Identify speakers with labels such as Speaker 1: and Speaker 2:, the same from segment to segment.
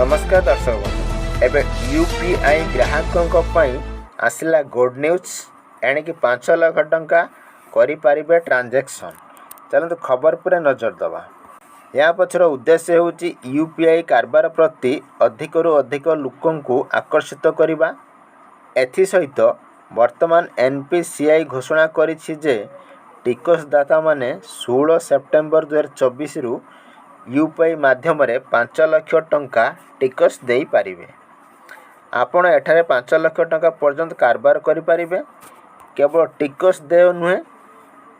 Speaker 1: नमस्कार दर्शक बंधु एबे यूपीआई ग्राहकों आसला गुड न्यूज एणिकी 5 लाख टंका करें ट्रांजैक्शन। चलते खबर पर नजर दबा। या पछर उद्देश्य होची यूपीआई कारबार प्रति अधिकरू अधिक लोकंकु आकर्षित करने। एथि सहित वर्तमान एनपीसीआई घोषणा करिछि जे टिकसदाता माने 16 सेप्टेम्बर 2024 रु यूपीआई माध्यम 5 लाख टंका टिकस दे पारिबे। आपण एठारे 5 लाख टंका पर्यंत कारबार करें। केवल टिकस देय नुहे,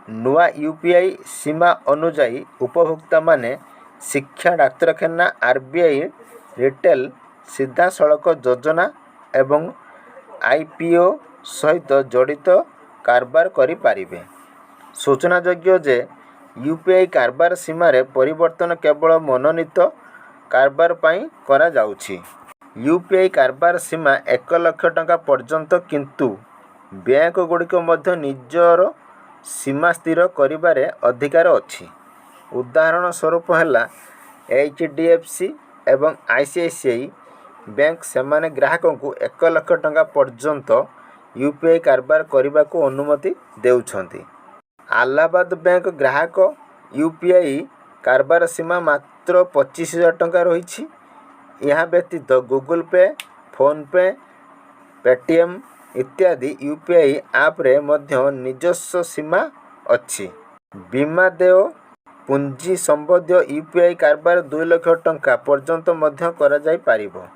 Speaker 1: नुआ यूपीआई सीमा अनुजाई उपभोक्ता माने शिक्षा, डाक्तरखाना, आरबीआई रिटेल सीधा सड़क योजना एवं आईपीओ सहित जड़ित कारबार करें। सूचनायोग्य जे यूपीआई कारबार सीमार परिवर्तन केवल मनोनीत कारबार पाई करा जाउछि। यूपीआई कारबार सीमा 1 लाख टंका पर्यंत, किंतु बैंक गुड़िक मध्य निजर सीमा स्थिर करिबारे अधिकार अछि। उदाहरण स्वरूप हैला एचडीएफसी एवं आईसीआईसीआई बैंक सेमाने ग्राहकों को 1 लाख टंका पर्यंत यूपीआई कारबार करने को अनुमति देउछंती। अलाहाबाद बैंक ग्राहक यूपीआई कारबार सीमा मात्र 25,000 टंका रही। यह व्यतीत गूगल पे, फोन पे, पेटीएम इत्यादि यूपीआई आप रे मध्य निजस्व सीमा अच्छी। बीमा देय पुंजी संबंधी यूपीआई कारबार 2 लाख टंका पर्यंत मध्य करा जाई पारिबो।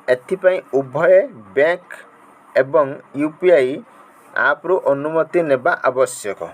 Speaker 1: एथिपाई उभय बैंक एवं यूपीआई आप रु अनुमति नेबा आवश्यक।